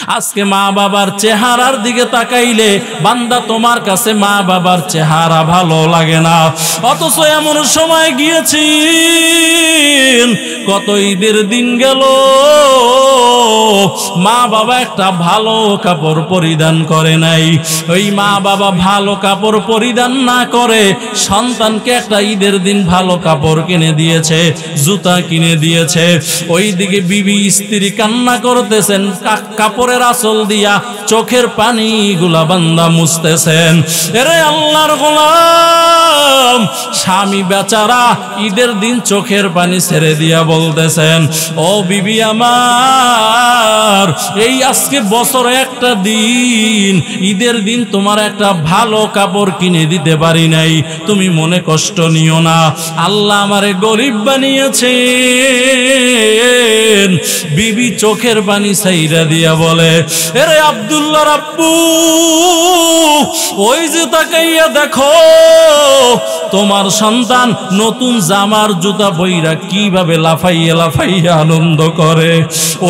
আজকে মা বাবার চেহারার দিকে তাকাইলে বান্দা তোমার কাছে মা বাবার চেহারা ভালো লাগে না, অথচ এমন সময় গিয়েছি কত ঈদের দিন গেল মা বাবা একটা ভালো কাপড় পরিধান করে নাই। ওই মা বাবা ভালো কাপড় পরিধান না করে সন্তানকে একটা ঈদের দিন ভালো কাপড় কিনে দিয়েছে, জুতা কিনে দিয়েছে। ওইদিকে বিবি স্ত্রী কান্না করতেছেন, কাপড়ের আঁচল দিয়া চোখের পানিগুলা বান্দা মুছতেছেন। এরে আল্লাহর গোলাম, স্বামী বেচারা ঈদের দিন চোখের পানি ছেড়ে দিয়া বলতেছেন, ও বিবি আমার, এই আজকে বছরে একটা দিন ঈদের দিন তোমার একটা ভালো কাপড় কিনে দিতে পারি নাই, তুমি মনে কষ্ট নিও না, আল্লাহ আমারে গরিব বানিয়েছেন। বিবি চোখের পানি ছাইরা দিয়া বলে, এরে আব্দুল্লাহর আব্বু, ওই যে তাকাইয়া দেখো তোমার সন্তান নতুন জামার জুতা পইরা কিভাবে লাফাইয়া লাফাইয়া আনন্দ করে,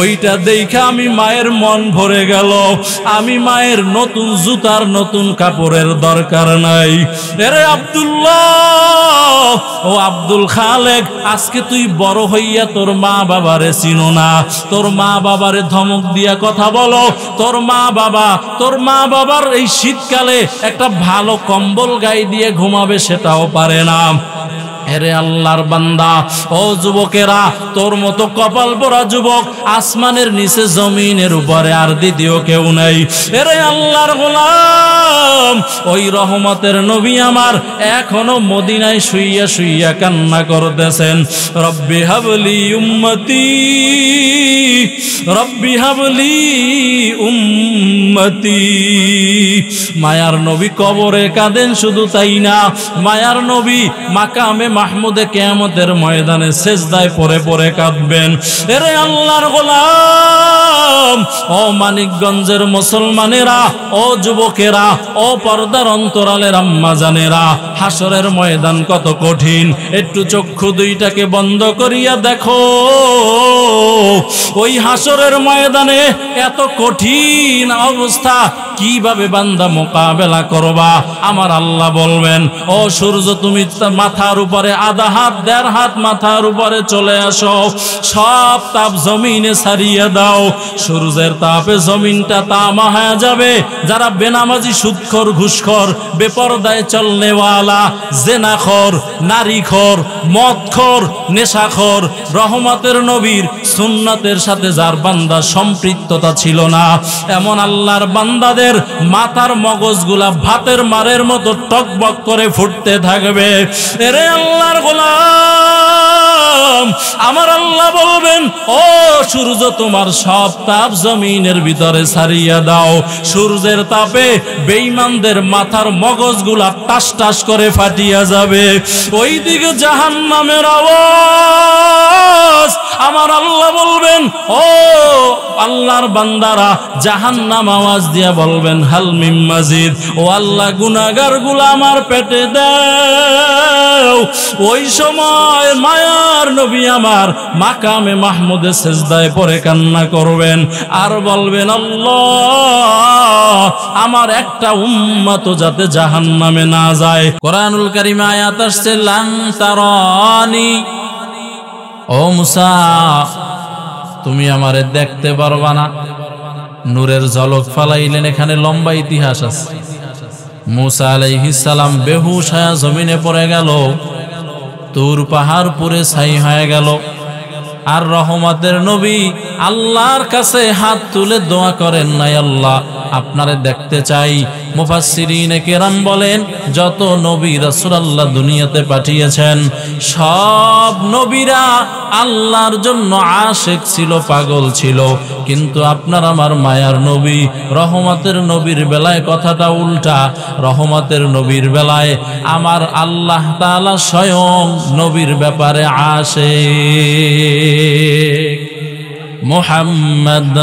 ওইটা দেখে আমি মায়ের মন ভরে গেল। আমি মায়ের নতুন জুতার নতুন কাপড়ের দরকার নাই। এরে আব্দুল্লাহ, ও আব্দুল খালেক, আজকে তুই বড় হইয়া তোর মা বাবারে চিনো না, তোর মা বাবারে ধমক দিয়া কথা বলো। তোর মা বাবার এই শীতকালে একটা ভালো কম্বল গায়ে দিয়ে ঘুমাবে সেটাও পারে না। এরে আল্লাহর বান্দা, ও যুবকেরা, তোর মতো কপাল পরা যুবক আসমানের নিচে জমিনের উপরে আর দ্বিতীয় কেউ নেই। এরে আল্লাহর গোলাম, ওই রহমতের নবী আমার এখনো মদিনায় শুইয়া শুইয়া কান্না করতেছেন, রব্বি হাবলি উম্মতি, রব্বি হাবলি উম্মতি। মায়ার নবী কবরে কাঁদেন, শুধু তাই না, মায়ার নবী মাকামে মাহমুদে কিয়ামতের ময়দানে সেজদায় পড়ে পড়ে কাঁদবেন। এরে আল্লাহর গোলাম, ও মানিকগঞ্জের মুসলমানেরা, ও যুবকেরা, ও পর্দার অন্তরালের আম্মা জানেরা, হাসরের ময়দান কত কঠিন। একটু চক্ষু দুইটাকে বন্ধ করিয়া দেখো, ওই হাসরের ময়দানে এত কঠিন অবস্থা কিভাবে বান্দা মোকাবেলা করবা। আমার আল্লাহ বলবেন, ও সূর্য, তুমি মাথার উপরে আধা হাত দেড় হাত মাথার উপরে চলে আসো, সব তাপ জমিনে ছাড়িয়ে দাও। সূর্যের তাপে জমিনটা তামা হয়ে যাবে। যারা বেনামাজি, সুদখোর, ঘুষখোর, বেপরদায় চলনেওয়ালা, জেনাখোর, নারীখোর, মদখোর, নেশাখোর, রহমতের নবীর সুন্নতের সাথে যার বান্দা সম্পৃক্ততা ছিল না, এমন আল্লাহর বান্দাদের মাথার মগজগুলা ভাতের মারের মতো টকবক করে ফুটতে থাকবে। এরে আল্লাহর গোলাম, আমার আল্লাহ বলবেন, ও সূর্য, তোমার সব তাপ জমিনের ভিতরে ছাড়িয়ে দাও। সূর্যের তাপে বেঈমানদের মাথার মগজগুলা টাস টাস করে ফাটিয়া যাবে। ওইদিকে জাহান্নামের আওয়াজ। আমার আল্লাহ বলবেন, ও আল্লাহর বান্দারা, জাহান্নাম আওয়াজ দিয়া বলবেন, হাল মিম মাজিদ, ও আল্লাহ, গুনাহগার গুলা আমার পেটে দাও। ওই সময় মায়ার নবী আমার মাকামে মাহমুদে সেজদায় পড়ে কান্না করবেন আর বলবেন, আল্লাহ, আমার একটা উম্মত যাতে জাহান্নামে না যায়। কোরআনুল কারীমে আয়াত আসছে, লান তারানি, ও মুসা, তুমি আমারে দেখতে পারবা না। নূরের ঝলক ফালাইলেন, এখানে লম্বা ইতিহাস আছে। মুসা আলাইহিস সালাম বেহুশ হয়ে জমিনে পড়ে গেল, তুর পাহাড় পুরে ছাই হয়ে গেল। আর রহমতের নবী আল্লাহর কাছে হাত তুলে দোয়া করেন, নাই আল্লাহ, আপনারে দেখতে চাই। মুফাসসিরিনে কেরাম বলেন, যত নবী রাসূল আল্লাহ দুনিয়াতে পাঠিয়েছেন, সব নবীরা আল্লাহর জন্য আশিক ছিল, পাগল ছিল। কিন্তু আপনার আমার মায়ার নবী রহমতের নবীর বেলায় কথাটা উল্টা। রহমতের নবীর বেলায় আমার আল্লাহ তাআলা স্বয়ং নবীর ব্যাপারে আশিক। মুহাম্মদ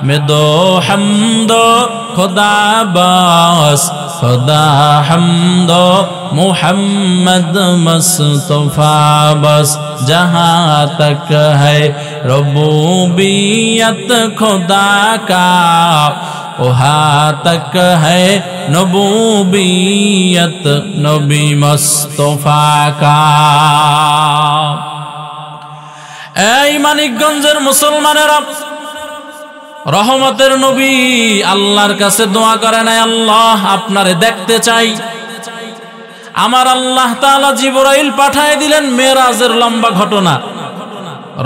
में दो हमदो खुदा बस खुदा हमदो मुहम्मद मुस्तफा बस जहाँ तक है रबूबियत खुदा का वहाँ तक है नबूबियत नबी मुस्तफा का। এই মানিকগঞ্জের মুসলমানেরা, রহমতের নবী আল্লাহর কাছে দোয়া করে নাই, আল্লাহ আপনারে দেখতে চাই। আমার আল্লাহ তাআলা জিবরাইল পাঠিয়ে দিলেন মেরাজের লম্বা ঘটনা।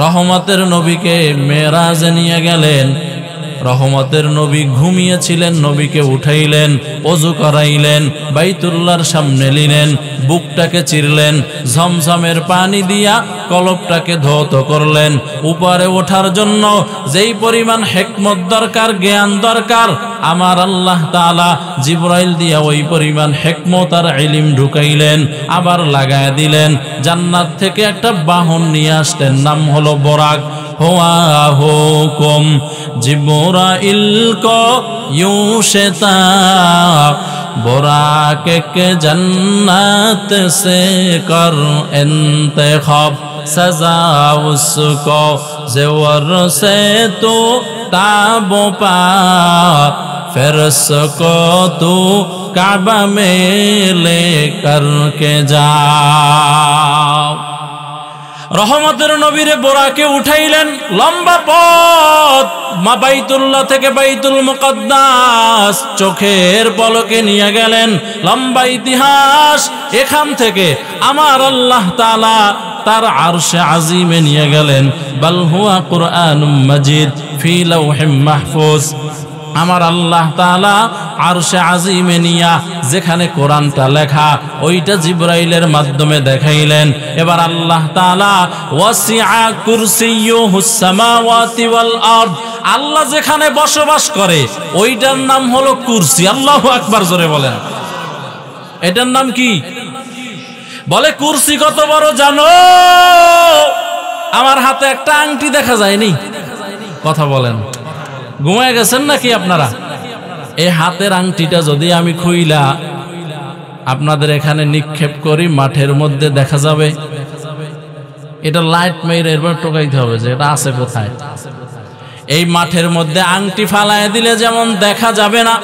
রহমতের নবীকে মেরাজে নিয়ে গেলেন। রহমতের নবী ঘুমিয়েছিলেন, নবীকে উঠাইলেন, ওযু করাইলেন, বাইতুল্লাহর সামনে নিলেন, বুকটাকে চিরলেন, ঝমঝমের পানি দিয়া কলবটাকে ধৌত করলেন। উপরে ওঠার জন্য যেই পরিমাণ হিকমত দরকার, জ্ঞান দরকার, আমার আল্লাহ তাআলা জিবরাইল দিয়া ওই পরিমাণ হিকমত আর ইলম ঢুকাইলেন, আবার লাগায় দিলেন। জান্নাত থেকে একটা বাহন নিয়ে আসলেন, নাম হলো বরাক। हुआ हुकुम जिब्राइल को यूं शैता बुराक के जन्नत से कर इंतखाब सजा उसको ज़ेवर से तो ताबो पा फिर उसको तू काबा में लेकर के जा। রহমতের নবীরে বোরাকে উঠাইলেন, লম্বা পথ, বাইতুল্লাহ থেকে বাইতুল মুকদ্দাস চোখের পলকে নিয়ে গেলেন। লম্বা ইতিহাস। এখান থেকে আমার আল্লাহ তাআলা তার আরশে আজিমে নিয়ে গেলেন। বাল হুয়া কুরআনুম মাজিদ ফি লাওহিম মাহফুজ। আমার আল্লাহ তাআলা আরশে আজিমে নিয়া যেখানে কোরআনটা লেখা, ওইটা জিবরাইলের মাধ্যমে দেখাইলেন। এবার আল্লাহ তাআলা ওয়াসিআ কুরসিয়ুহুস সামাওয়াতি ওয়াল আরদ, আল্লাহ যেখানে বসবাস করে ওইটার নাম হলো কুরসি। আল্লাহু আকবার, জোরে বলেন। এটার নাম কি? বলে কুরসি কত বড় জানো? আমার হাতে একটা আংটি দেখা যায়নি। কথা বলেন, ঘুমায় গেছেন নাকি আপনারা? এই হাতের আংটিটা যদি আমি খুইলা আপনাদের এখানে নিক্ষেপ করি, মাঠের মধ্যে দেখা যাবে। এটা লাইট মেরে এরপর টোকাইতে হবে যে এটা আছে কোথায়। এই মাঠের মধ্যে আংটি ফালায় দিলে যেমন দেখা যাবে না,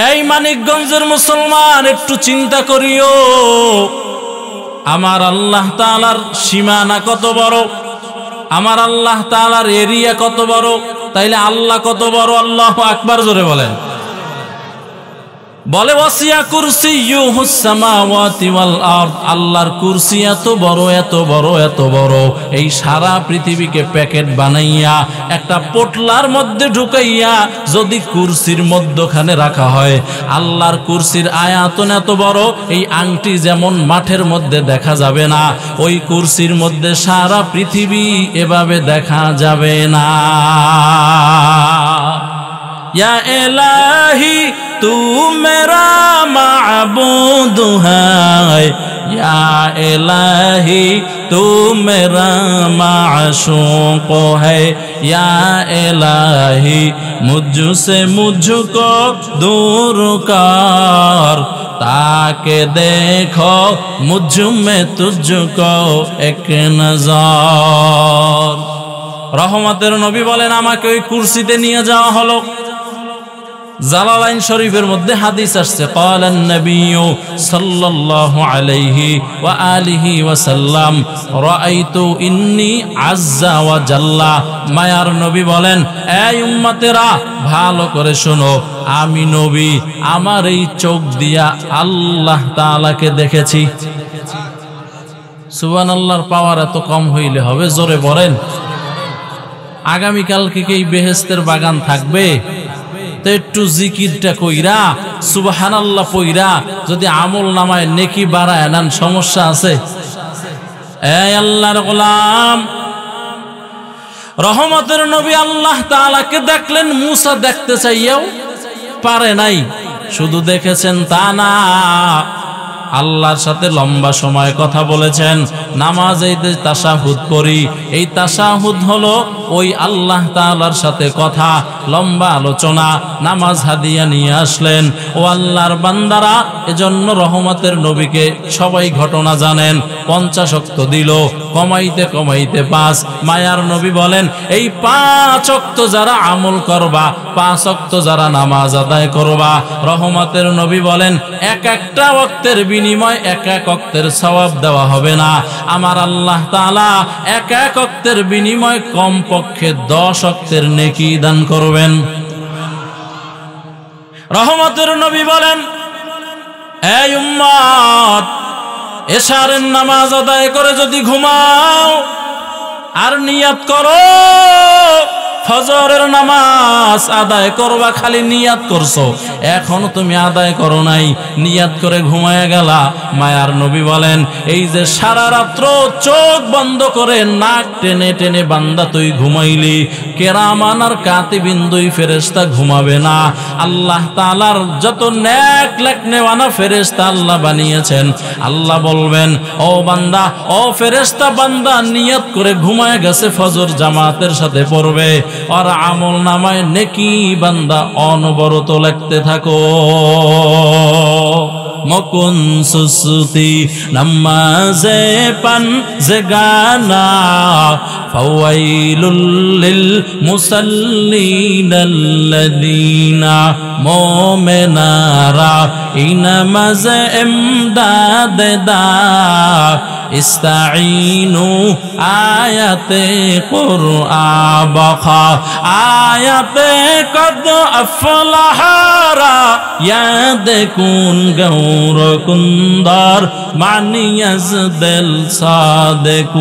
এই মানিকগঞ্জের মুসলমান একটু চিন্তা করিও, আমার আল্লাহ তাআলার সীমানা কত বড়, আমার আল্লাহ তাআলার এরিয়া কত বড়, তাইলে আল্লাহ কত বড়। আল্লাহু আকবার, জোরে বলেন। বলে ওয়াসিয়া কুরসিয়ুহুস সামাওয়াতি ওয়াল আরদ, আল্লাহর কুরসি এত বড়, এত বড়, এত বড়, এই সারা পৃথিবীকে প্যাকেট বানাইয়া একটা পোটলার মধ্যে ঢুকাইয়া যদি কুরসির মধ্যখানে রাখা হয়, আল্লাহর কুরসির আয়াতন এত বড়, এই আংটি যেমন মাঠের মধ্যে দেখা যাবে না, ওই কুরসির মধ্যে সারা পৃথিবী এভাবে দেখা যাবে না। या इलाही तू मेरा माबूद है, या इलाही तू मेरा माशूक है, या इलाही मुझसे मुझको दूर कर, ताकि देखो मुझ में तुझको एक नजर। রহমতের নবী বলেন, আমাকে ওই কুরসিতে নিয়ে যাওয়া হলো। জালালাইন শরীফের মধ্যে হাদিস আসছে, ক্বালান নবিয়্যু সাল্লাল্লাহু আলাইহি ওয়া আলিহি ওয়া সাল্লাম রাআইতু ইন্নী আযযা ওয়া জাল্লা। মায়ার নবী বলেন, এই উম্মতেরা ভালো করে শোনো, আমি নবী আমার এই চোখ দিয়া আল্লাহ তাআলাকে দেখেছি। সুবহানাল্লাহর পাওয়ার এত কম হইলে হবে? জোরে বলেন। আগামীকালকে কি বেহেশতের বাগান থাকবে? তো একটু জিকিরটা কইরা সুবহানাল্লাহ পইরা যদি আমল নামায় নেকি বাড়ায় নেন, সমস্যা আছে? এই আল্লাহর গোলাম, রহমতের নবী আল্লাহ তাআলাকে দেখলেন। মুসা দেখতে চাইয়াও পারে নাই, শুধু দেখেছেন তা না, আল্লাহর সাথে লম্বা সময় কথা বলেছেন। নামাজে যে তাশাহুদ পড়ি, এই তাশাহুদ হলো ওই আল্লাহ তাআলার সাথে কথা, লম্বা আলোচনা। নামাজ হাদিয়া নিয়ে আসলেন। ও আল্লাহর বান্দারা, এজন্য রহমতের নবীকে সবাই ঘটনা জানেন। 50 ওয়াক্ত দিল, কমাইতে কমাইতে 5। মায়ার নবী বলেন, এই 5 ওয়াক্ত যারা আমল করবা, 5 ওয়াক্ত যারা নামাজ আদায় করবা, রহমতের নবী বলেন এক একটা ওয়াক্তের বিনিময় এক এক ওয়াক্তের সওয়াব দেওয়া হবে না। আমার আল্লাহ তাআলা এক এক ওয়াক্তের বিনিময় কমপক্ষে 10 ওয়াক্তের নেকি দান করবেন। রহমতের নবী বলেন, এই উম্মত, এশারের নামাজ আদায় করে যদি ঘুমাও আর নিয়াত করো ফজরের নামাজ আদায় করবা, খালি নিয়াত করছো, এখনো তুমি আদায় করো নাই, নিয়াত করে ঘুমায় গেলা। মায়ার নবী বলেন, এই যে সারা রাত্র চোখ বন্ধ করে নাক টেনে টেনে বান্দা তুই ঘুমাইলি, কেরামান আর কাতিবিন 2 ফেরেশতা ঘুমাবে না। আল্লাহ তাআলার যত নেক লেখনেওয়ালা ফেরেশতা আল্লাহ বানিয়েছেন, আল্লাহ বলবেন, ও বান্দা, ও ফেরেশতা, বান্দা নিয়াত করে ঘুমায় গেছে, ফজর জামাতের সাথে পড়বে, আর আমল নামায় নেকি বান্দা অনবরত লিখতে থাকো। মকুন সুসুতি নামাজে পান জেগানা, ফাওয়াইলুল লিল মুসাল্লিনাল্লাযীনা মুমিনারা ইনামাজে ইমদাদে দা, ইস্তাঈনু আয়াতে কুরআন বখা, আয়াতে কদ আফলাহারা ইয়াদকুন গৌর কুন্দর মানিয়াজ দিল সাদেকুন।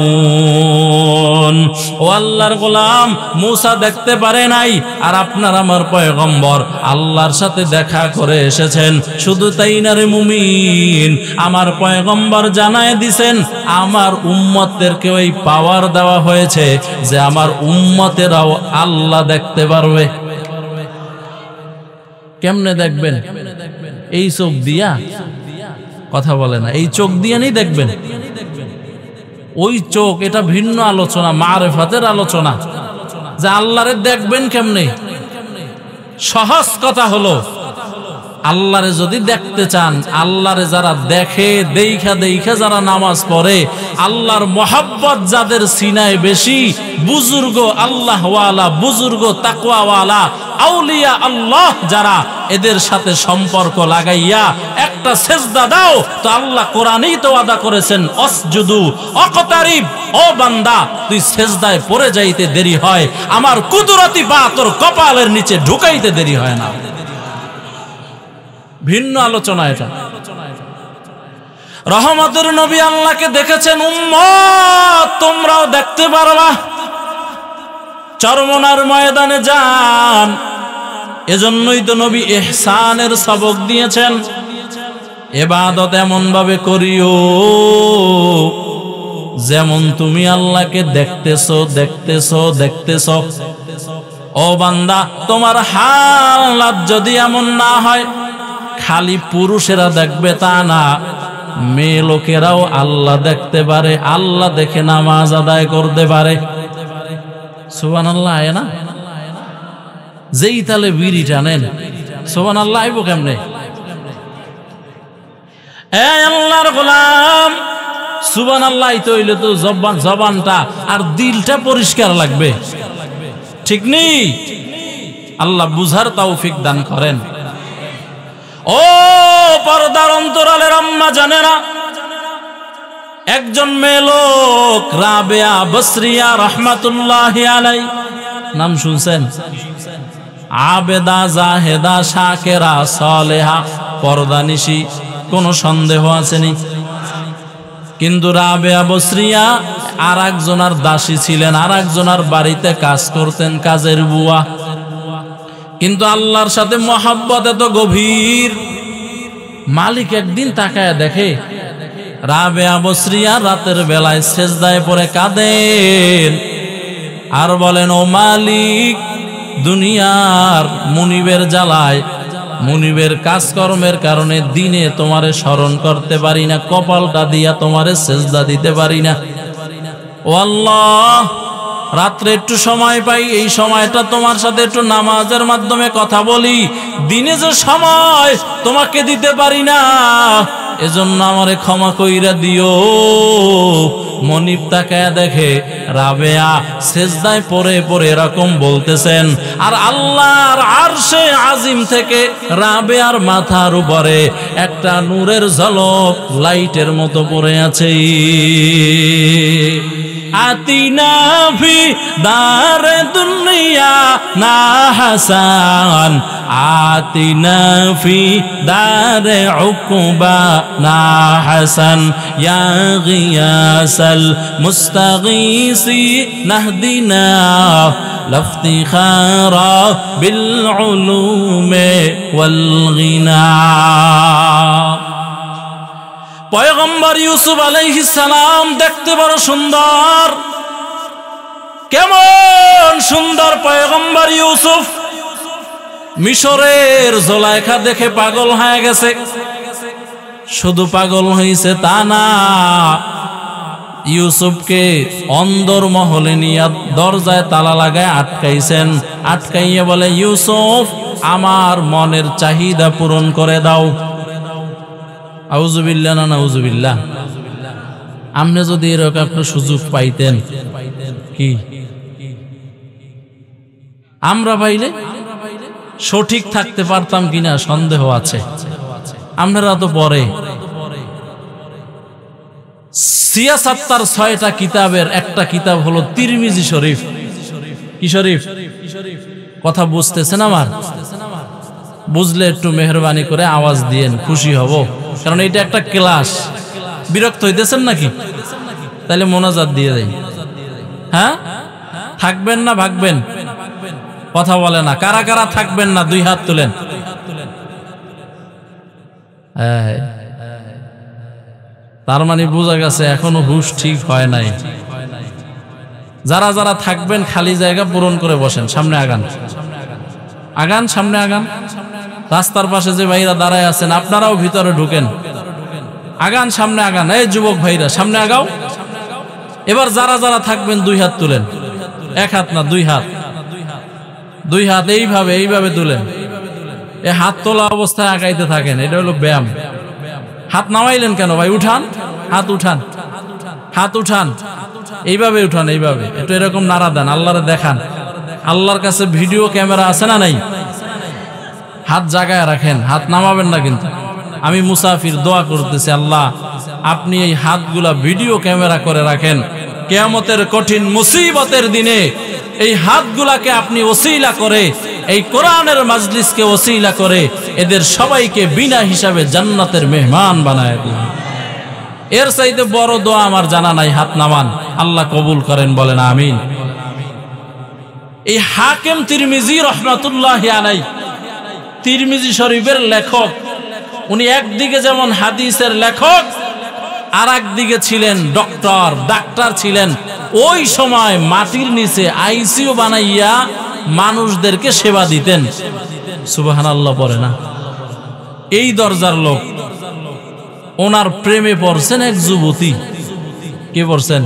ও আল্লাহর গোলাম, মুসা দেখতে পারে নাই, আর আপনার আমার পয়গম্বর আল্লাহর সাথে দেখা করে এসেছেন। শুধু তাই না রে মুমিন, আমার পয়গম্বর জানায় দিছেন, আমার উম্মতদেরকে ওই পাওয়ার দেওয়া হয়েছে যে আমার উম্মতেরাও আল্লাহ দেখতে পারবে। কেমনে দেখবেন? এই চোখ দিয়া, কথা বলে না, এই চোখ দিয়ে নেই দেখবেন। ওই চোখ, এটা ভিন্ন আলোচনা, মারেফাতের আলোচনা, যে আল্লাহরে দেখবেন কেমনে। সহজ কথা হলো, আল্লাহরে যদি দেখতে চান, আল্লাহরে যারা দেখে, দেইখা দেইখা যারা নামাজ পড়ে, আল্লাহর মহব্বত যাদের সিনায় বেশি, বুজুর্গ আল্লাহওয়ালা, বুজুর্গ তাকওয়াওয়ালা আউলিয়া আল্লাহ যারা, এদের সাথে সম্পর্ক লাগাইয়া একটা সেজদা দাও, তো আল্লাহ কোরআনেই তো ওয়াদা করেছেন, অসজুদু অকতারিব, ও বান্দা তুই সেজদায় পড়ে যাইতে দেরি হয়, আমার কুদরতি পা তোর কপালের নিচে ঢুকাইতে দেরি হয় না। ভিন্ন আলোচনা এটা। রহমতের নবী আল্লাহকে দেখেছেন, উম্মত তোমরাও দেখতে পারবা, চরমনার ময়দানে যান। এজন্যই তো নবী ইহসানের সবক দিয়েছেন, ইবাদত এমন ভাবে করিও যেমন তুমি আল্লাহকে দেখতেছো দেখতেছো দেখতেছো। ও বান্দা, তোমার হালাত যদি এমন না হয় খালি পুরুষেরা দেখবে তা না, মেয়ে লোকেরাও আল্লাহ দেখতে পারে, আল্লাহ দেখে নামাজ আদায় করতে পারে। সুবহানাল্লাহ। আয় না, যেই তালে বিড়ি টানেন, সুবহানাল্লাহ আইব কেমনে? এই আল্লাহর গোলাম, সুবহানাল্লাহ তো হইলে তো জবানটা আর দিলটা পরিষ্কার লাগবে, ঠিক নেই? আল্লাহ বুঝার তৌফিক দান করেন। ও পর্দার অন্তরালের আম্মা জানেরা, একজন মেয়ে লোক রাবেয়া বসরিয়া রাহমাতুল্লাহি আলাই, নাম শুনছেন? আবেদা, জাহেদা, শাকেরা, সালেহা, পর্দানিশী, কোনো সন্দেহ আসেনি। কিন্তু রাবেয়া বসরিয়া আর একজনার দাসী ছিলেন, আর একজনার বাড়িতে কাজ করতেন, কাজের বুয়া। কিন্তু আল্লাহর সাথে মহব্বত এত গভীর, মালিক একদিন তাকায় দেখে রাবেয়া বসরিয়া রাতের বেলায় সেজদায় পড়ে কাঁদেন আর বলেন, ও মালিক, দুনিয়ার মুনিবের জ্বালায় মুনিবের কাজকর্মের কারণে দিনে তোমারে স্মরণ করতে পারি না, কপালটা দিয়া তোমারে সেজদা দিতে পারি না। ও আল্লাহ, রাত্রে একটু সময় পাই, এই সময়টা তোমার সাথে একটু নামাজের মাধ্যমে কথা বলি, দিনে যে সময় তোমাকে দিতে পারি না, এজন্য আমারে ক্ষমা কইরা দিও। মনিব তাকায়া দেখে রাবেয়া সেজদায় পড়ে পড়ে এরকম বলতেছেন, আর আল্লাহর আরশে আজিম থেকে রাবেয়ার মাথার উপরে একটা নূরের ঝলক লাইটের মতো পড়ে আছে। আতিনা ফি দারে দুনিয়া না হাসান, আতিনা ফি দারে উকবা না হাসান, ইয়া গিয়াসাল মুস্তাগীসি নাহদিনা লাফতিখারা বিল উলুমে ওয়াল গিনা। পয়গম্বর ইউসুফ আলাইহিস সালাম দেখতে বড় সুন্দর, কেমন সুন্দর পয়গম্বর ইউসুফ। মিশরের জোলাইখা দেখে পাগল হয়ে গেছে। শুধু পাগল হয়েছে তা না, ইউসুফকে অন্দর মহলে নিয়ে দরজায় তালা লাগায় আটকাইছেন। আটকাইয়া বলে, ইউসুফ আমার মনের চাহিদা পূরণ করে দাও। আউযুবিল্লাহ না নাউযুবিল্লাহ। আপনি যদি এরকম একটা সুযোগ পাইতেন, কি আমরা পাইলে সঠিক থাকতে পারতাম কিনা সন্দেহ আছে। আপনারা তো পরে সিয়াসাত্তার 6টা কিতাবের একটা কিতাব হলো তিরমিজি শরীফ। কি শরীফ? কথা বুঝতেছেন আমার? বুঝলে একটু মেহরবানি করে আওয়াজ দিয়েন, খুশি হব, কারণ এটা একটা ক্লাস। বিরক্ত হইতেছেন নাকি? তাহলে মোনাজাত দিয়ে দেন। হ্যাঁ, থাকবেন না ভাগবেন? কথা বলে না। কারা কারা থাকবেন না 2 হাত তুলেন। তার মানে বোঝা গেছে এখনো হুশ ঠিক হয় নাই। যারা যারা থাকবেন খালি জায়গা পূরণ করে বসেন, সামনে আগান, আগান, সামনে আগান। রাস্তার পাশে যে ভাইরা দাঁড়ায় আছেন আপনারাও ভিতরে ঢুকেন, আগান, সামনে আগান। এই যুবক ভাইরা সামনে আগাও। এবার যারা যারা থাকবেন 2 হাত তুলেন। 1 হাত না, 2 হাত, 2 হাত এইভাবে এইভাবে তুলেন। এই হাত তোলা অবস্থায় আগাইতে থাকেন, এটা হলো ব্যায়াম। হাত নামাইলেন কেন ভাই? উঠান, হাত উঠান, হাত উঠান, এইভাবে উঠান, এইভাবে একটু এরকম নাড়া দেন, আল্লাহরে দেখান। আল্লাহর কাছে ভিডিও ক্যামেরা আছে না নাই? হাত জাগায় রাখেন, হাত নামাবেন না কিন্তু। আমি মুসাফির দোয়া করতেছি, আল্লাহ আপনি এই হাতগুলা ভিডিও ক্যামেরা করে রাখেন। কিয়ামতের কঠিন মুসিবতের দিনে এই হাতগুলাকে আপনি ওসিলা করে, এই কোরআনের মাজলিসকে ওসিলা করে এদের সবাইকে বিনা হিসাবে জান্নাতের মেহমান বানায় দিন। এর চাইতে বড় দোয়া আমার জানা নাই। হাত নামান, আল্লাহ কবুল করেন, বলেন আমিন। এই হাকিম তিরমিজি রহমাতুল্লাহি আলাইহি, তিরমিজি শরীফের লেখক, উনি একদিকে যেমন হাদিসের লেখক, আর একদিকে ছিলেন ডক্টর, ডাক্তার ছিলেন। ওই সময় মাটির নিচে আইসিইউ বানাইয়া মানুষদেরকে সেবা দিতেন। সুবহানাল্লাহ পড়ে না? এই দরজার লোক। ওনার প্রেমে পড়ছেন এক যুবতী। কে পড়ছেন?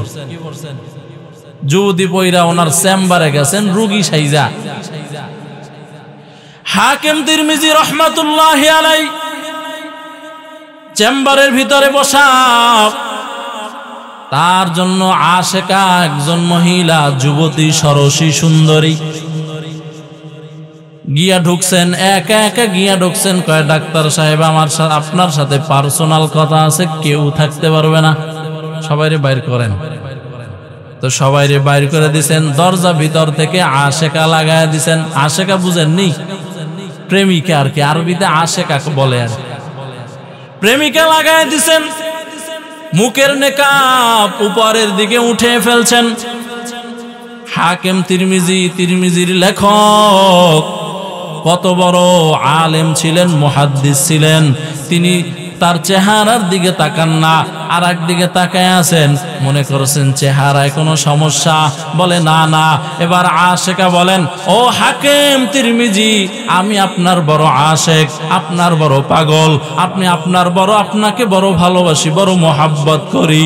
যুবতী পয়রা ওনার চেম্বারে গেছেন রোগী সাইজা। হাকিম তিরমিজি রহমাতুল্লাহি আলাইহি চেম্বারের ভিতরে বসা, তার জন্য আশেকা একজন মহিলা যুবতী, সরসী সুন্দরী গিয়া ঢুকছেন, একা একা গিয়া ঢুকছেন। কয়, ডাক্তার সাহেব আমার আপনার সাথে পার্সোনাল কথা আছে, কেউ থাকতে পারবে না, সবাইরে বাইর করেন। তো সবাইরে বাইর করে দিছেন। দরজা ভিতর থেকে আশেকা লাগায় দিছেন। আশেকা বুঝেননি? প্রেমিকা আর কি, আরবিতে আশেকা বলে। আর প্রেমিকা লাগায় দিছেন। মুখের নেকাব উপরের দিকে উঠে ফেলছেন। হাকিম তিরমিজি, তিরমিজির লেখক, কত বড় আলেম ছিলেন, মুহাদ্দিস ছিলেন। তিনি তার চেহারার দিকে তাকান না, আর একদিকে তাকায় আছেন, মনে করছেন চেহারায় কোনো সমস্যা। বলে না না। এবার আশেকা বলেন, ও হাকিম তিরমিজি, আমি আপনার বড় আশেক, আপনার বড় পাগল, আপনাকে বড় ভালোবাসি, বড় মোহাব্বত করি।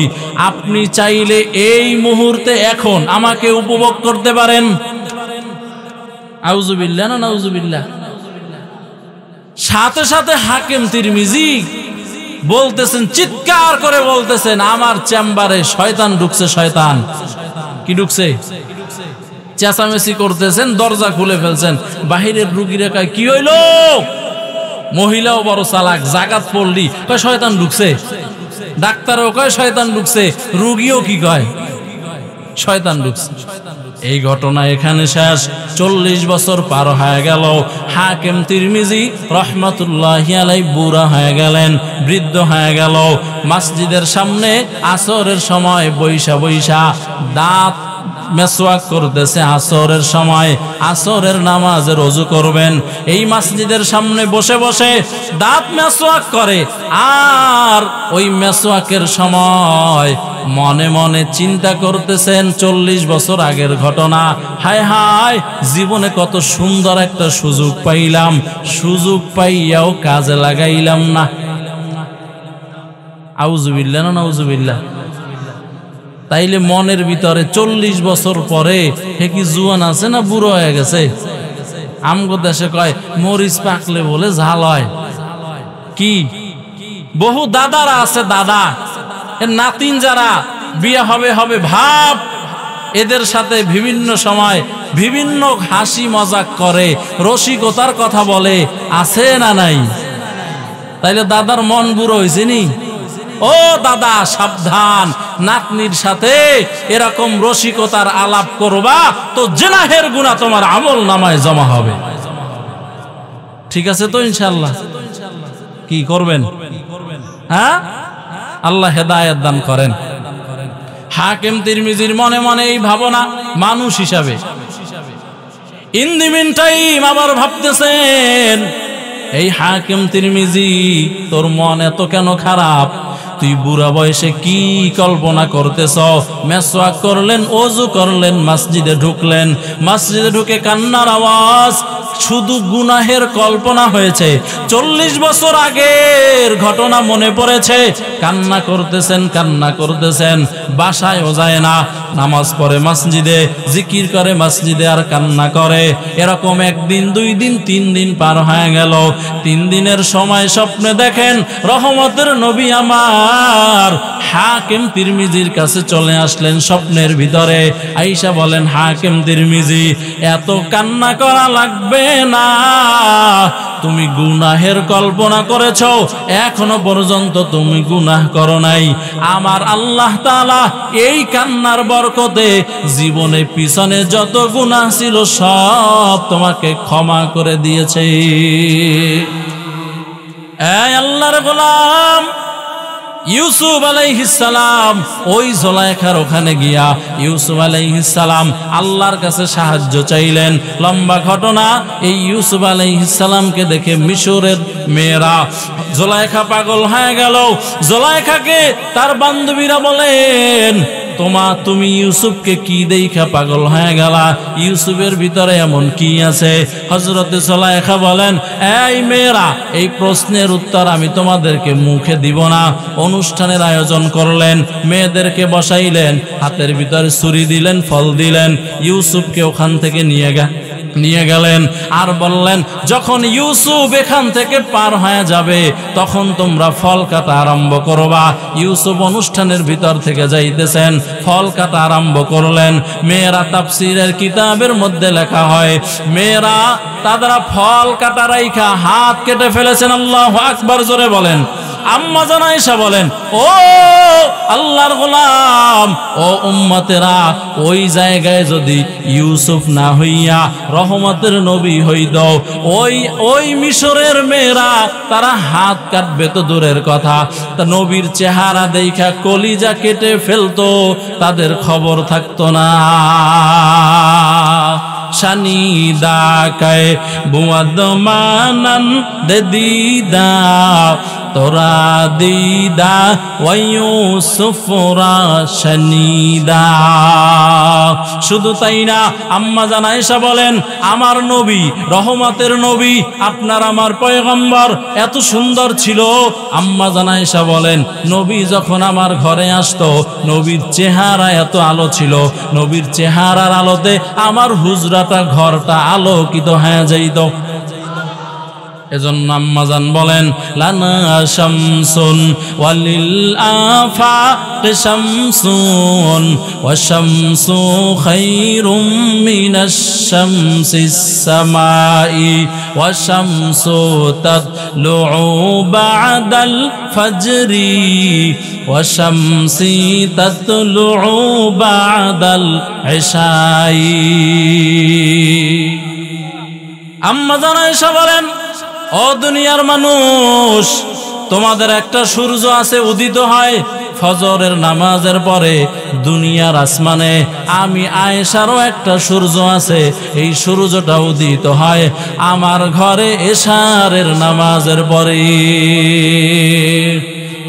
আপনি চাইলে এই মুহূর্তে এখন আমাকে উপভোগ করতে পারেন। আউযুবিল্লাহ না নাউযুবিল্লাহ। সাথে সাথে হাকিম তিরমিজি বলতেছেন, চিৎকার করে বলতেছেন, আমার চেম্বারে শয়তান ঢুকছে। শয়তান কি ঢুকছে? চেঁচামেচি করতেছেন, দরজা খুলে ফেলছেন। বাহিরের রুগীরা কয়, কি হইল? মহিলাও বড় চালাক, জাগাত পড়লি কয় শয়তান ঢুকছে। ডাক্তারও কয় শয়তান ঢুকছে, রুগীও কি কয় শয়তান ঢুকছে। এই ঘটনা এখানে শেষ। 40 বছর পার হয়ে গেল। হাকিম তিরমিজি রহমাতুল্লাহি আলাইহি বুড়া হয়ে গেলেন, বৃদ্ধ হয়ে গেল। মসজিদের সামনে আসরের সময় বৈশা বৈশা দাঁত মেসওয়াক করতেছে। আসরের সময় আসরের নামাজের ওযু করবেন, এই মসজিদের সামনে বসে বসে দাঁত মেসওয়াক করে। আর ওই মেসওয়াকের সময় মনে মনে চিন্তা করতেছেন 40 বছর আগের ঘটনা। হায় হায়, জীবনে কত সুন্দর একটা সুযোগ পাইলাম, সুযোগ পাইয়াও কাজে লাগাইলাম না। আউযুবিল্লাহ না নাউযুবিল্লাহ। তাইলে মনের ভিতরে 40 বছর পরে হে কি জুয়ান আছে না বুড়ো হয়ে গেছে? আমগো দেশে কয় মরিচ পাকলে বলে ঝাল হয়। কি বহু দাদারা আছে, দাদা এর নাতিন যারা বিয়ে হবে ভাব, এদের সাথে বিভিন্ন সময় বিভিন্ন হাসি মজাক করে, রসিকতার কথা বলে, আছে না নাই? তাইলে দাদার মন বুড়ো হয়েছে নি? ও দাদা সাবধান, নাতনির সাথে এরকম রসিকতার আলাপ করবা তো জিনাহের গুনাহ তোমার আমল নামায় জমা হবে। ঠিক আছে তো ইনশাআল্লাহ? কি করবেন? হ্যাঁ, আল্লাহ হেদায়েত দান করেন। হাকিম তিরমিজির মনে মনে এই ভাবনা, মানুষ হিসাবে। ইন দি মিন টাইম আবার ভাবতেছেন, এই হাকিম তিরমিজি, তোর মন এত কেন খারাপ? তুই বুড়া বয়সে কি কল্পনা করতেছ? মেসওয়াক করলেন, ওযু করলেন, মসজিদে ঢুকলেন, মসজিদে ঢুকে কান্নার আওয়াজ, শুধু গুনাহের কল্পনা হয়েছে। 40 বছর আগের ঘটনা মনে পড়েছে, কান্না করতেছেন। বাসায়ও যায় না, নামাজ পড়ে মসজিদে, জিকির করে মসজিদে, আর কান্না করে। এরকম 1 দিন 2 দিন 3 দিন পার হয়ে গেল। 3 দিনের সময় স্বপ্নে দেখেন রহমতের নবী আমার হাকিম তিরমিজির কাছে চলে আসলেন স্বপ্নের ভিতরে। আয়েশা বলেন, হাকিম তিরমিজি, এত কান্না করা লাগবে না, তুমি গুনাহের কল্পনা করেছো, এখনো পর্যন্ত তুমি গুনাহ করো নাই। আমার আল্লাহ তাআলা এই কান্নার বরকতে জীবনে পিছনে যত গুনাহ ছিল সব তোমাকে ক্ষমা করে দিয়েছে। এই আল্লাহর গোলাম ইউসুফ আলাইহিস সালাম ওই জুলাইখার ওখানে গিয়া ইউসুফ আলাইহিস সালাম আল্লাহর কাছে সাহায্য চাইলেন। লম্বা ঘটনা। এই ইউসুফ আলাইহিস সালামকে দেখে মিশরের মেয়েরা, জুলাইখা পাগল হয়ে গেল। জুলাইখাকে তার বান্ধবীরা বলেন, তুমি ইউসুফকে কি দেখা পাগল হয়ে গেলা? ইউসুফের ভিতরে এমন কি আছে? হযরতে জুলাইখা বলেন, এই মেয়েরা, এই প্রশ্নের উত্তর আমি তোমাদেরকে মুখে দিব না। অনুষ্ঠানের আয়োজন করলেন, মেয়েদেরকে বসাইলেন, হাতের ভিতরে ছুরি দিলেন, ফল দিলেন, ইউসুফকে ওখান থেকে নিয়ে গেলেন। আর বললেন, যখন ইউসুফ এখান থেকে পার হয়ে যাবে তখন তোমরা ফল কাটা আরম্ভ করবা। ইউসুফ অনুষ্ঠানের ভিতর থেকে যাইতেছেন, ফল কাটা আরম্ভ করলেন। মেয়েরা, তাফসীরের কিতাবের মধ্যে লেখা হয়, মেয়েরা তারা ফল কাটা রাইখা হাত কেটে ফেলেছেন। আল্লাহু আকবার, জোরে বলেন। আম্মা জান আয়েশা বলেন, ও আল্লাহর গোলাম, ও উম্মতেরা, ওই জায়গায় যদি ইউসুফ না হইয়া রহমতের নবী হইত, ওই মিশরের মেয়েরা তারা হাত কাটবে তো দূরের কথা, তা নবীর চেহারা দেখা কলিজা কেটে ফেলতো, তাদের খবর থাকতো না। শানিদা কায় বুয়াদ মানান দেদিদা তোরা দিদা ওয়া ইউসুফরা শানিদা। শুধু তাই না, আম্মা জান আয়েশা বলেন, আমার নবী, রহমতের নবী, আপনার আমার পয়গম্বর এত সুন্দর ছিল। আম্মা জান আয়েশা বলেন, নবী যখন আমার ঘরে আসতো, নবীর চেহারা এত আলো ছিল, নবীর চেহারার আলোতে আমার হুজরাটা, ঘরটা আলোকিত হয়ে যাইত। এজন্য আম্মা জান বলেন, লানা শামসুন ওয়ালিল আফাক শামসুন ওয়া শামসু খায়রুম মিনাশ শামসিস সামাই ওয়া শামসু তাতলুউ বা'দাল ফাজরি ওয়া শামসি তাতলুউ বা'দাল ইশাই। আম্মা জান আয়েশা বলেন, ও দুনিয়ার মানুষ, তোমাদের একটা সূর্য আছে, উদিত হয় ফজরের নামাজের পরে দুনিয়ার আসমানে। আমি আয়েশারও একটা সূর্য আছে, এই সূর্যটা উদিত হয় আমার ঘরে এশারের নামাজের পরে।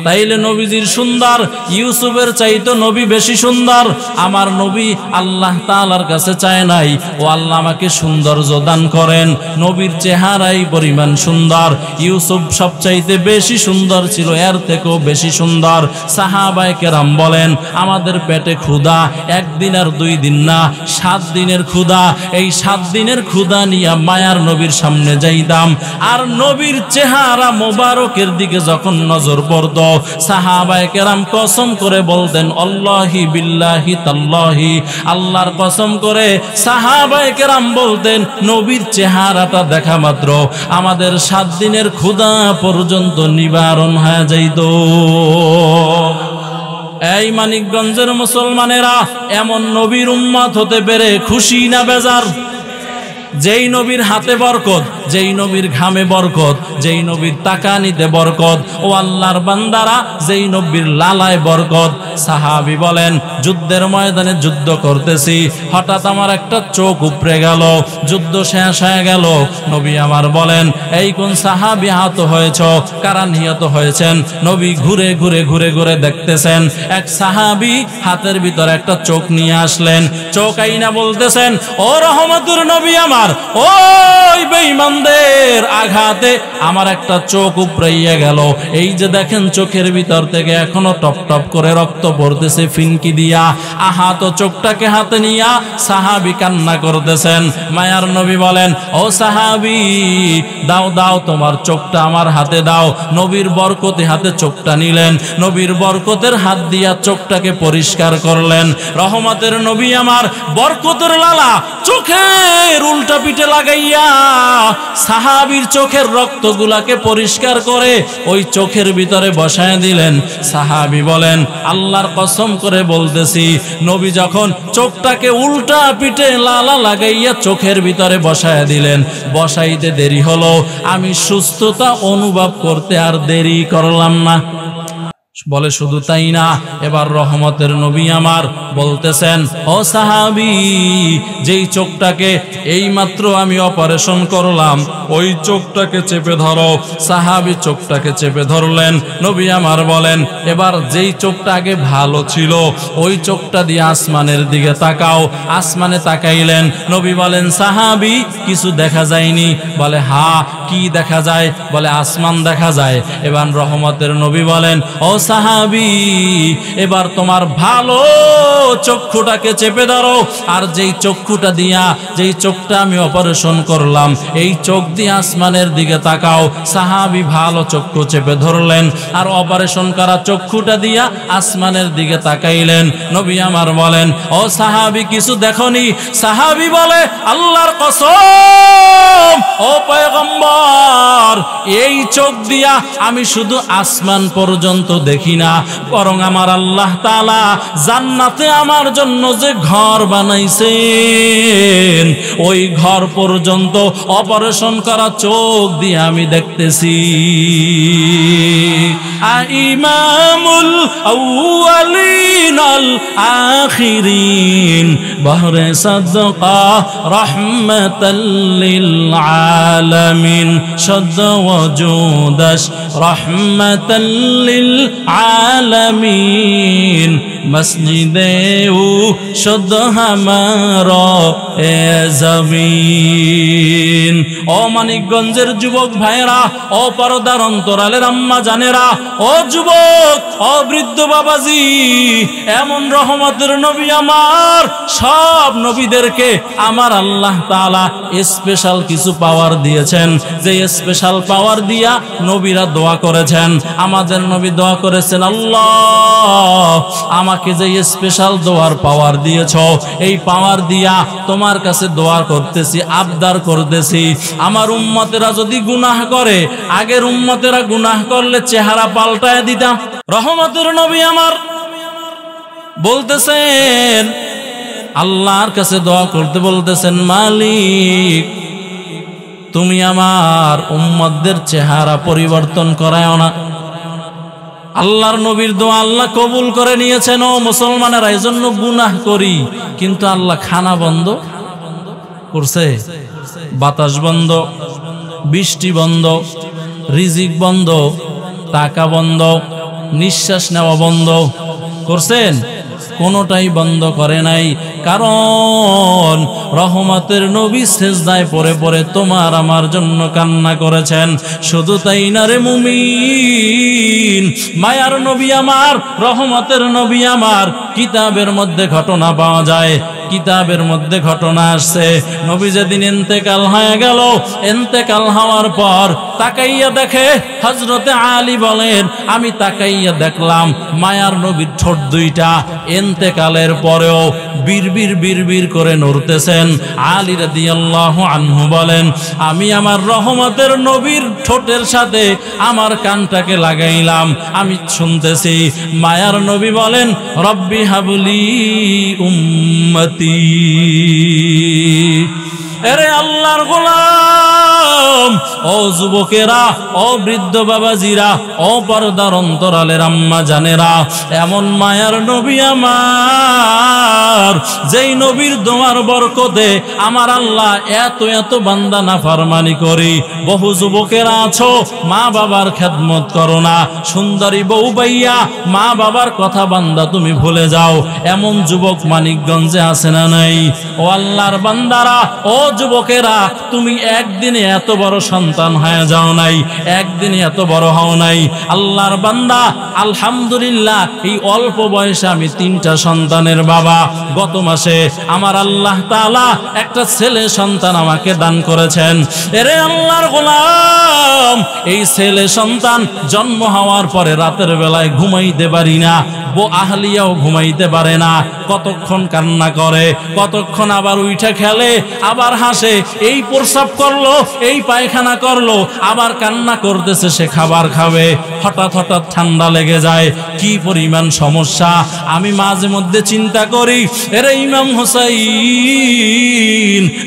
তাইলে নবীজির সুন্দর, ইউসুফের চাইতো নবী বেশি সুন্দর। আমার নবী আল্লাহ তাআলার কাছে চায় নাই, ও আল্লাহ আমাকে সৌন্দর্য দান করেন, নবীর চেহারাই পরিমাণ সুন্দর। ইউসুফ সবচাইতে বেশি সুন্দর ছিল, এর থেকেও বেশি সুন্দর। সাহাবায়ে কেরাম বলেন, আমাদের পেটে ক্ষুধা একদিন আর 2 দিন না, 7 দিনের ক্ষুধা। এই 7 দিনের ক্ষুধা নিয়ে মায়ার নবীর সামনে যাইতাম, আর নবীর চেহারা মোবারকের দিকে যখন নজর পড়ত, সাহাবায়ে কেরাম কসম করে বলতেন, আল্লাহি বিল্লাহি তাল্লাহি, আল্লাহর কসম করে সাহাবায়ে কেরাম বলতেন, নবীর চেহারাটা দেখা মাত্র আমাদের 7 দিনের ক্ষুধা পর্যন্ত নিবারণ হয়ে যাইত। এই মানিকগঞ্জের মুসলমানেরা, এমন নবীর উম্মত হতে পেরে খুশি না বেজার? যেই নবীর হাতে বরকত, যেই নবীর ঘামে বরকত, যেই নবীর তাকানিতে বরকত, ও আল্লাহর বান্দারা, যেই নবীর লালায় বরকত। সাহাবী বলেন, যুদ্ধের ময়দানে যুদ্ধ করতেছি, হঠাৎ আমার একটা চোখ উপড়ে গেল, যুদ্ধ শেষ হয়ে গেল। নবী আমার বলেন, এই কোন সাহাবী আহত হয়েছ, কারা নিহত হয়েছেন? নবী ঘুরে ঘুরে ঘুরে ঘুরে দেখতেছেন, এক সাহাবী হাতের ভিতরে একটা চোখ নিয়ে আসলেন, চোখ আইনা বলতেছেন, ও রহমতের নবী আমার, ওই বেঈমানদের আঘাতে আমার একটা চোখ উপড়াইয়া গেল। এই যে দেখেন, চোখের ভিতর থেকে এখনো টপ টপ করে রক্ত পড়তেছে ফিনকি দিয়া। আহত চোখটাকে হাতে নিয়া সাহাবী কান্না করতেছেন। মায়ার নবী বলেন, ও সাহাবী, দাও দাও তোমার চোখটা আমার হাতে দাও। নবীর বরকতে হাতে চোখটা নিলেন, নবীর বরকতের হাত দিয়া চোখটাকে পরিষ্কার করলেন। রহমতের নবী আমার বরকতের লালা চোখের উল্টা পিঠে লাগাইয়া সাহাবীর চোখের রক্তগুলাকে পরিষ্কার করে ওই চোখের ভিতরে বসায় দিলেন। সাহাবী বলেন, আল্লাহর কসম করে বলতেছি, নবী যখন চোখটাকে উল্টা পিঠে লালা লাগাইয়া চোখের ভিতরে বসায় দিলেন, বসাইতে দেরি হলো, আমি সুস্থতা অনুভব করতে আর দেরি করলাম না। বলে শুধু তাই না, এবার রহমতের নবী আমার বলতেছেন, ও সাহাবী, যেই চোখটাকে এইমাত্র আমি অপারেশন করলাম, ওই চোখটাকে চেপে ধরো। সাহাবী চোখটাকে চেপে ধরলেন। নবী আমার বলেন, এবার যেই চোখটা আগে ভালো ছিল, ওই চোখটা দিয়ে আসমানের দিকে তাকাও। আসমানে তাকাইলেন। নবী বলেন, সাহাবী, কিছু দেখা যায়নি? বলে, হ্যাঁ, কি দেখা যায়? বলে, আসমান দেখা যায়। এবার রহমতের নবী বলেন, ও সাহাবী, এবার তোমার ভালো চক্ষুটাকে চেপে ধরো, আর যেই চক্ষুটা দিয়া, যেই চোখটা আমি অপারেশন করলাম, এই চোখ দিয়ে আসমানের দিকে তাকাও। সাহাবী ভালো চক্ষু চেপে ধরলেন, আর অপারেশন করা চক্ষুটা দিয়া আসমানের দিকে তাকাইলেন। নবী আমার বলেন, ও সাহাবী, কিছু দেখনি? সাহাবী বলে, আল্লাহর কসম, ও পয়গম্বর, এই চোখ দিয়া আমি শুধু আসমান পর্যন্ত দেখি। দেখি না, বরং আমার আল্লাহ তাআলা জান্নাতে আমার জন্য যে ঘর বানাইছেন ওই ঘর পর্যন্ত অপারেশন করা চোখ দিয়ে আমি দেখতেছি। ইমামুল আউয়ালিন আল আখিরিন বহরে সাদকা রাহমাতাল লিল আলামিন শদ ওয়াজুদাস রাহমাতাল লিল আলামিন মসজিদে ও শদ হামারা এ জমিন। ও মানিকগঞ্জের যুবক ভাইরা, ও পর্দার অন্তরালের আম্মা জানেরা, ও যুবক, ও বৃদ্ধ বাবাজি, এমন রহমতের নবী আমার, সব নবীদেরকে আমার আল্লাহ তাআলা স্পেশাল কিছু পাওয়ার দিয়েছেন, যে স্পেশাল পাওয়ার দিয়া নবীরা দোয়া করেছেন। আমাদের নবী দোয়া করেছেন, আল্লাহ আমাকে যে স্পেশাল দোয়ার পাওয়ার দিয়েছ, এই পাওয়ার দিয়া তোমার কাছে দোয়া করতেছি, আবদার করতেছি, আমার উম্মতেরা যদি গুনাহ করে, আগের উম্মতেরা গুনাহ করলে চেহারা পাল্টায় দিতাম। রহমতের নবী আমার বলতেছেন, আল্লাহর কাছে দোয়া করতে বলতেছেন, মালিক তুমি আমার উম্মতদের চেহারা পরিবর্তন করায়ও না। আল্লাহর নবীর দোয়া আল্লাহ কবুল করে নিয়েছেন। ও মুসলমানেরা, এই জন্য গুনাহ করি, কিন্তু আল্লাহ খানা বন্ধ করছে, বাতাস বন্ধ, বৃষ্টি বন্ধ, রিজিক বন্ধ, টাকা বন্ধ, নিঃশ্বাস নেওয়া বন্ধ করছেন? কোনোটাই বন্ধ করে নাই। কারণ রহমতের নবী সিজদায় পড়ে পড়ে তোমার আমার জন্য কান্না করেছেন। শুধু তাই না রে মুমিন, মায়ার নবী আমার, রহমতের নবী আমার, কিতাবের মধ্যে ঘটনা পাওয়া যায়, কিতাবের মধ্যে ঘটনা আসছে, নবী যেদিন ইন্তেকাল হয়ে গেল, ইন্তেকাল হওয়ার পর তাকাইয়া দেখে, হযরতে আলী বলেন, আমি তাকাইয়া দেখলাম মায়ার নবীর ঠোঁট দুইটা ইন্তেকালের পরেও বিড়বিড় বিড়বিড় করে নড়তেছেন। আলী রাদিয়াল্লাহু আনহু বলেন, আমি আমার রহমতের নবীর ঠোঁটের সাথে আমার কানটাকে লাগাইলাম, আমি শুনতেছি। মায়ার নবী বলেন, রব্বি হাবলি উম্মতি। এরে আল্লাহর গোলাম, ও যুবকেরা, ও বৃদ্ধ বাবাজিরা, ও পর্দার অন্তরালের আম্মা জানেরা, এমন মায়ার নবী আমার, যেই নবীর দোয়ার বরকতে আমার আল্লাহ এত এত বান্দা নাফরমানি করি। বহু যুবকেরা আছো, মা বাবার খেদমত করো না, সুন্দরী বউ পাইয়া মা বাবার কথা বান্দা তুমি ভুলে যাও, এমন যুবক মানিকগঞ্জে আছে না নাই? ও আল্লাহর বান্দারা, ও যুবকেরা, তুমি একদিনে এত বড় সন্তান হয়ে যাও নাই, একদিনে এত বড় হও নাই। আল্লাহর বান্দা, আলহামদুলিল্লাহ, এই অল্প বয়সে আমি 3টা সন্তানের বাবা। গত মাসে আমার আল্লাহ তাআলা একটা ছেলে সন্তান আমাকে দান করেছেন। এরে আল্লাহর গোলাম, এই ছেলে সন্তান জন্ম হওয়ার পরে রাতের বেলায় ঘুমাইতে পারি না, আহলিয়াও ঘুমাইতে পারে না, কতক্ষণ কান্না করে, কতক্ষণ আবার উঠে খেলে, আবার হাসে, এই প্রস্রাব করলো, এই পায়খানা করলো, আবার কান্না করতেছে, সে খাবার খাবে, হঠাৎ হঠাৎ ঠান্ডা লেগে যায়, কি পরিমাণ সমস্যা। আমি মাঝে মধ্যে চিন্তা করি, এরে ইমাম হোসাইন,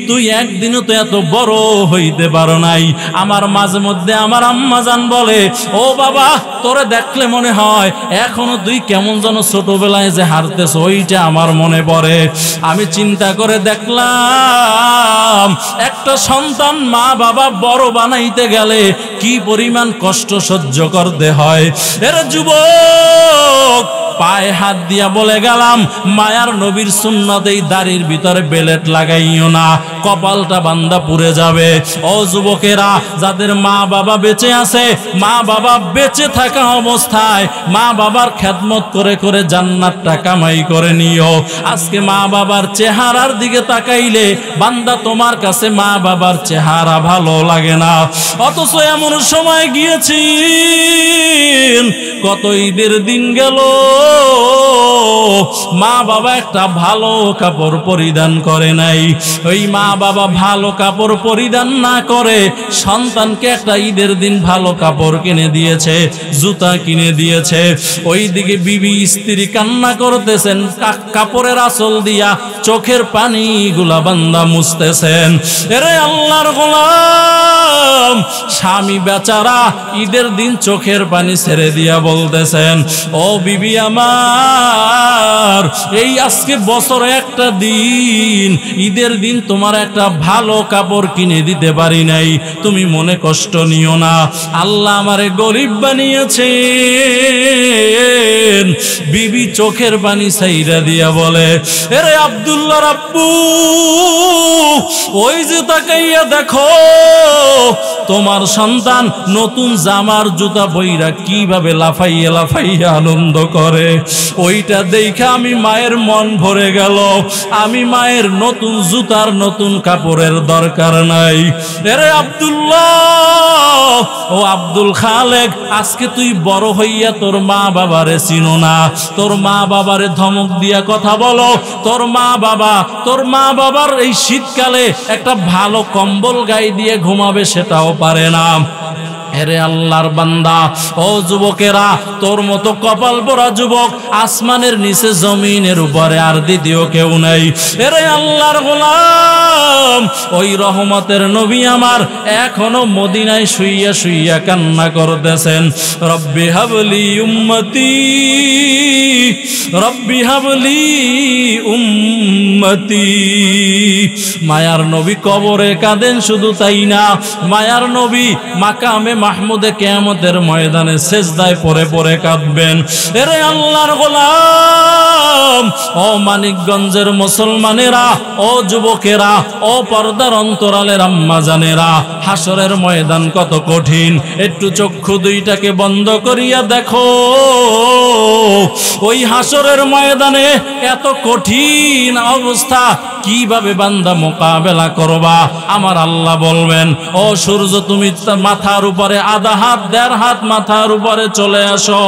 তুই একদিনও তো এত বড় হইতে পারো নাই। আমার মাঝে মধ্যে আমার আম্মা জান বলে, ও বাবা, তোরে দেখলে মনে হয় এখনো তুই কেমন যেন ছোটবেলায় যে হারতেছ, ওইটা আমার মনে পড়ে। আমি চিন্তা করে দেখলাম, একটা সন্তান মা বাবা বড় বানাইতে গেলে কি পরিমাণ কষ্ট সহ্য করতে হয়। এর যুবক, পায়ে হাত দিয়া বলে গেলাম, মায়ার নবীর সুন্নতেই দাড়ির ভিতরে বেলেট লাগাইও না, কপালটা বান্দা পুড়ে যাবে। ও যুবকেরা, যাদের মা বাবা বেঁচে আছে, মা বাবা বেঁচে থাকা অবস্থায় মা বাবার খেদমত করে করে জান্নাতটা কামাই করে নিও। আজকে মা বাবার চেহারার দিকে তাকাইলে বান্দা তোমার কাছে মা বাবার চেহারা ভালো লাগে না। অথচ এমন সময় গিয়েছি, কত ঈদের দিন গেল, মা বাবা একটা ভালো কাপড় পরিধান করে নাই। ওই মা বাবা ভালো কাপড় পরিধান না করে সন্তানকে একটা ঈদের দিন ভালো কাপড় কিনে দিয়েছে। জুতা কিনে দিয়েছে। ওইদিকে বিবি স্ত্রী কান্না করতেছেন, কাপড়ের আঁচল দিয়া চোখের পানিগুলা বান্দা মুছতেছেন। এরে আল্লাহর গোলাম, স্বামী বেচারা ঈদের দিন চোখের পানি ছেড়ে দিয়া বলতেছেন, ও বিবি আমার, এই আজকে বছরে একটা দিন, ঈদের দিন তোমার একটা ভালো কাপড় কিনে দিতে পারি নাই, তুমি মনে কষ্ট নিও না, আল্লাহ আমারে গরিব বানিয়েছেন। বিবি চোখের পানি ছাইরা দিয়া বলে, এরে আব্দুল্লাহর আব্বু, ওই যে তাকাইয়া দেখো তোমার সন্তান নতুন জামার জুতা পইরা কিভাবে লাফাইয়া লাফাইয়া আনন্দ করে, ওইটা দেখে আমি মায়ের মন ভরে গেল। আমি মায়ের নতুন জুতার নতুন কাপড়ের দরকার নাই। এরে আব্দুল্লাহ, ও আব্দুল খালেক, আজকে তুই বড় হইয়া তোর মা বাবারে চিনো না, তোর মা বাবারে ধমক দিয়া কথা বলো। তোর মা বাবার এই শীতকালে একটা ভালো কম্বল গায়ে দিয়ে ঘুমাবে সেটাও পারে না। এরে আল্লাহর বান্দা, ও যুবকেরা, তোর মতো কপাল পরা যুবক আসমানের নিচে জমিনের উপরে আর দ্বিতীয় কেউ নাই। এরে আল্লাহর গোলাম, ওই রহমতের নবী আমার এখনো মদিনায় শুইয়া শুইয়া কান্না করতেছেন, রব্বি হাবলি উম্মতি, রব্বি হাবলি উম্মতি। মায়ার নবী কবরে কাঁদেন, শুধু তাই না, মায়ার নবী মাকামে মাহমুদে কিয়ামতের ময়দানে সেজদায় পড়ে পড়ে কাঁদবেন। এরে আল্লাহর গোলাম, ও মানিকগঞ্জের মুসলমানেরা, ও যুবকেরা, ও পর্দার অন্তরালের আম্মা জানেরা, হাসরের ময়দান কত কঠিন। একটু চক্ষু দুইটাকে বন্ধ করিয়া দেখো, ওই হাসরের ময়দানে এত কঠিন অবস্থা কিভাবে বান্দা মোকাবেলা করবা। আমার আল্লাহ বলবেন, ও সূর্য, তুমি মাথার উপরে আধা হাত দেড় হাত মাথার উপরে চলে আসো,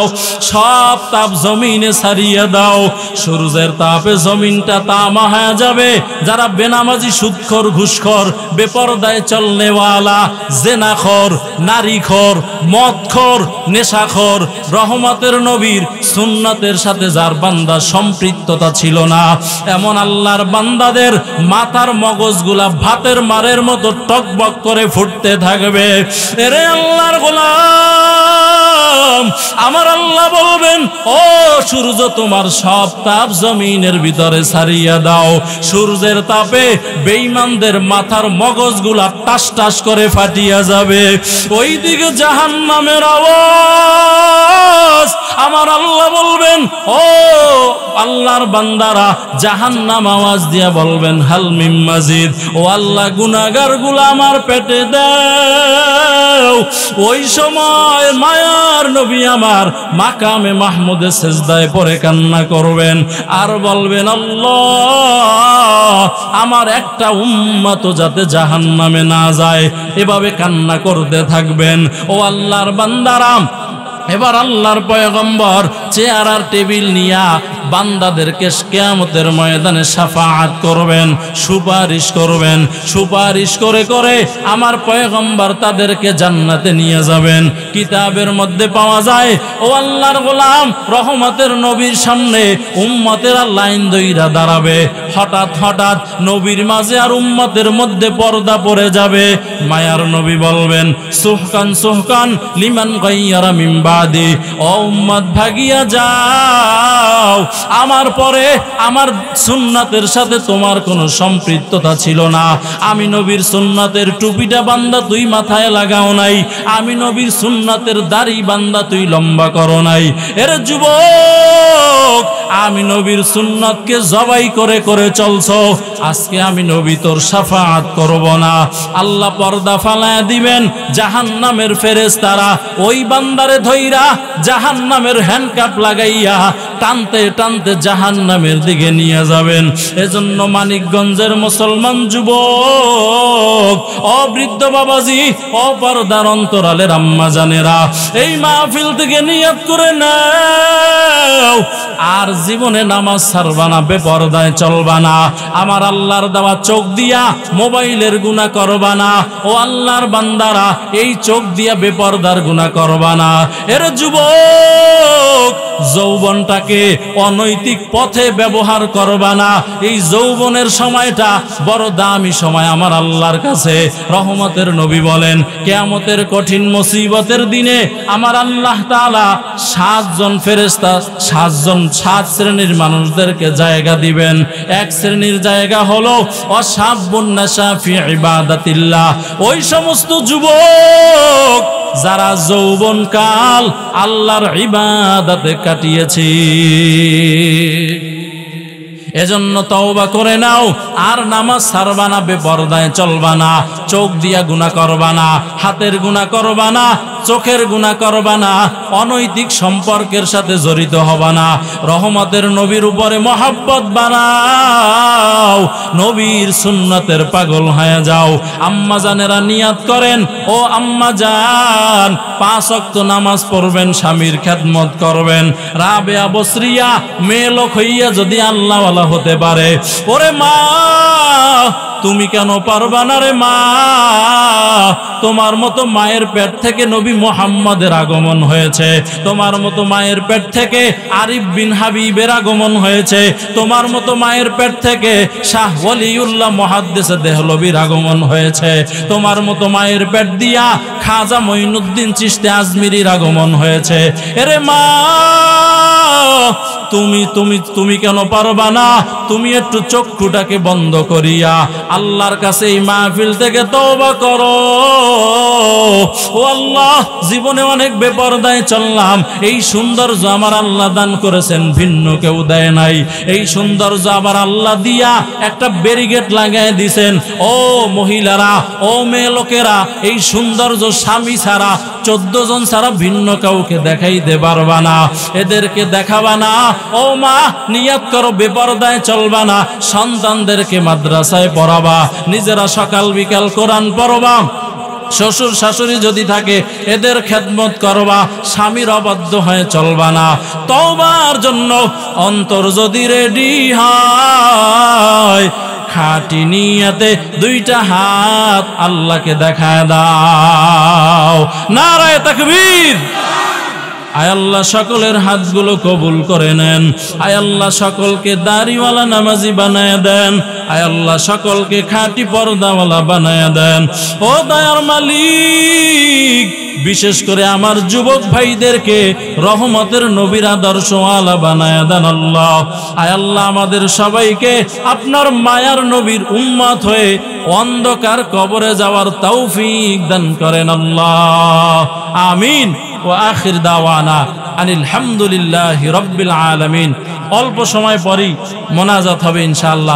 সব তাপ জমিনে ছাড়িয়ে দাও। সূর্যের তাপে জমিনটা তামা হয়ে যাবে। যারা বেনামাজি, সুদখোর, ঘুষখোর, বেপরদায় চলনেওয়ালা, জেনাখোর, নারীখোর, মদখোর, নেশাখোর, রহমতের নবীর সুন্নতের সাথে যার বান্দা সম্পৃক্ততা ছিল না, এমন আল্লাহর বান্দাদের মাথার মগজগুলা ভাতের মারের মতো টকবক করে ফুটতে থাকবে। এরে আল্লাহর গোলাম, আমার আল্লাহ বলবেন, ও সূর্য, তোমার সব তাপ জমিনের ভিতরে ছাড়িয়া দাও। সূর্যের তাপে বেঈমানদের মাথার মগজগুলা টাস টাস করে ফাটিয়া যাবে। ওইদিকে জাহান্নামের আওয়াজ। আমার আল্লাহ বলবেন, ও আল্লাহর বান্দারা, জাহান্নাম আওয়াজ দিয়া বলবেন, হাল মিম মাজিদ, ও আল্লাহ, গুনাহগার গুলা আমার পেটে দাও। ওই সময় মায়ার নবী আমার মাকামে মাহমুদে সেজদায় পড়ে কান্না করবেন আর বলবেন, আল্লাহ, আমার একটা উম্মত যাতে জাহান্নামে না যায়। এভাবে কান্না করতে থাকবেন। ও আল্লাহর বান্দারা, এবার আল্লাহর পয়গম্বর চেয়ার আর টেবিল নিয়া বান্দাদেরকে কিয়ামতের ময়দানে শাফাআত করবেন, সুপারিশ করবেন। সুপারিশ করে করে আমার পয়গম্বর তাদেরকে জান্নাতে নিয়ে যাবেন। কিতাবের মধ্যে পাওয়া যায়, ও আল্লাহর গোলাম, রহমতের নবীর সামনে উম্মতেরা লাইন দইরা দাঁড়াবে। হঠাৎ হঠাৎ নবীর মাঝে আর উম্মতের মধ্যে পর্দা পড়ে যাবে। মায়ার নবী বলবেন, সুহকান সুহকান লিমান গায়্যারা মিন বাদি, ও উম্মত, ভাগিয়া যাও, আমার পরে আমার সুন্নাতের সাথে তোমার কোনো সম্পৃক্ততা ছিল না। আমি নবীর সুন্নাতের টুপিটা বান্দা তুই মাথায় লাগাও নাই, আমি নবীর সুন্নাতের দাড়ি বান্দা তুই লম্বা করো নাই। এর যুবক, আমি নবীর সুন্নাতকে জবাই করে করে চলছো, আজকে আমি নবী তোর শাফাআত করব না। আল্লাহ পর্দা ফালায়া দিবেন। জাহান্নামের ফেরেশতারা ওই বান্দারে ধইরা জাহান্নামের হ্যান্ডকাপ লাগাইয়া টানতে টানতে জাহান্নামের দিকে নিয়ে যাবেন। এজন্য মানিকগঞ্জের মুসলমান যুবক, অবৃদ্ধ বাবাজি, অপরদার অন্তরালের আম্মা জানেরা, এই মাহফিল থেকে নিয়ত করে নাও, আর জীবনে নামাজ ছাড়বা না, বেপরদায় চলবা না। আমার আল্লাহর দেওয়া চোখ দিয়া মোবাইলের গুনাহ করবা না। ও আল্লাহর বান্দারা, এই চোখ দিয়া বেপরদার গুনাহ করবা না। এর যুবক, যৌবনটাকে অনৈতিক পথে ব্যবহার করবা না। এই যৌবনের সময়টা বড় দামি সময় আমার আল্লাহর কাছে। রহমতের নবী বলেন, কিয়ামতের কঠিন মুসিবতের দিনে আমার আল্লাহ তাআলা 7 জন ফেরেশতা 7 শ্রেণীর মানুষদেরকে জায়গা দিবেন। এক শ্রেণীর জায়গা হলো অশাবুন নাশা ফি ইবাদাতিল্লাহ, ওই সমস্ত যুবক যারা যৌবনকাল আল্লাহর ইবাদতে কাটিয়েছে। এজন্য তওবা করে নাও, আর নামাজ ছাড়বা না, বেপরদায় চলবা না, চোখ দিয়া গুনাহ করবা না, হাতের গুনাহ করবা না, চোখের গুনাহ করবা না, অনৈতিক সম্পর্কের সাথে জড়িত হবা না। রহমতের নবীর উপরে মহব্বত বানাও, নবীর সুন্নতের পাগল হয়ে যাও। আম্মা জানেরা নিয়াত করেন, ও আম্মা জান, 5 ওয়াক্ত নামাজ পড়বেন, স্বামীর খেদমত করবেন। রাবেয়া বসরিয়া মেয়ে লোক হইয়া যদি আল্লাহওয়ালা হতে পারে, ওরে মা তুমি কেন পারবা না রে মা? তোমার মতো মায়ের পেট থেকে নবী মুহাম্মদের আগমন হয়েছে, তোমার মতো মায়ের পেট থেকে আরিফ বিন হাবিবের আগমন হয়েছে, তোমার মতো মায়ের পেট থেকে শাহ ওয়ালিউল্লাহ মুহাদ্দিসে দেহলভির আগমন হয়েছে, তোমার মতো মায়ের পেট দিয়া খাজা মঈনুদ্দিন চিশতি আজমিরির আগমন হয়েছে। এরে মা, তুমি কেন পারবা না? তুমি একটু চক্ষুটাকে বন্ধ করিয়া আল্লাহর কাছে এই মাহফিল থেকে তওবা করো। ও আল্লাহ, জীবনে অনেক বেপরদায় চললাম, এই সৌন্দর্য আমার আল্লাহ দান করেছেন, ভিন্ন কেউ দেয় নাই। এই সৌন্দর্য আবার আল্লাহ দিয়া একটা ব্যারিকেড লাগাই দিছেন। ও মহিলারা, ও মেয়ে লোকেরা, এই সৌন্দর্য স্বামী ছাড়া 14 জন ছাড়া ভিন্ন কাউকে দেখাইতে পারবা না, এদেরকে দেখাবা না। ও মা, নিয়ত করো, বেপরদায় চলবা না, সন্তানদেরকে মাদ্রাসায় পড়াবা, নিজেরা সকাল বিকাল কোরআন পড়বা, শ্বশুর শাশুড়ি যদি থাকে এদের খেদমত করবা, স্বামীর অবাধ্য হয়ে চলবা না। তওবার জন্য অন্তর যদি রেডি হয়, খাঁটি নিয়তে 2টা হাত আল্লাহকে দেখায় দাও। নারায়ে তাকবীর। আয় আল্লাহ, সকলের হাতগুলো কবুল করে নেন। আয় আল্লাহ, সকলকে দাড়িওয়ালা নামাজি বানায় দেন। আয় আল্লাহ, সকলকে খাঁটি পর্দাওয়ালা বানায় দেন। ও দয়ার মালিক, বিশেষ করে আমার যুবক ভাইদেরকে রহমতের নবীর আদর্শওয়ালা বানায় দেন আল্লাহ। আয় আল্লাহ, আমাদের সবাইকে আপনার মায়ার নবীর উম্মত হয়ে অন্ধকার কবরে যাওয়ার তৌফিক দান করেন আল্লাহ। আমিন। ওয়া আখির দাওয়ানা আনিল হামদুলিল্লাহি রাব্বিল আলামিন। অল্প সময় পরেই মোনাজাত হবে ইনশাআল্লাহ।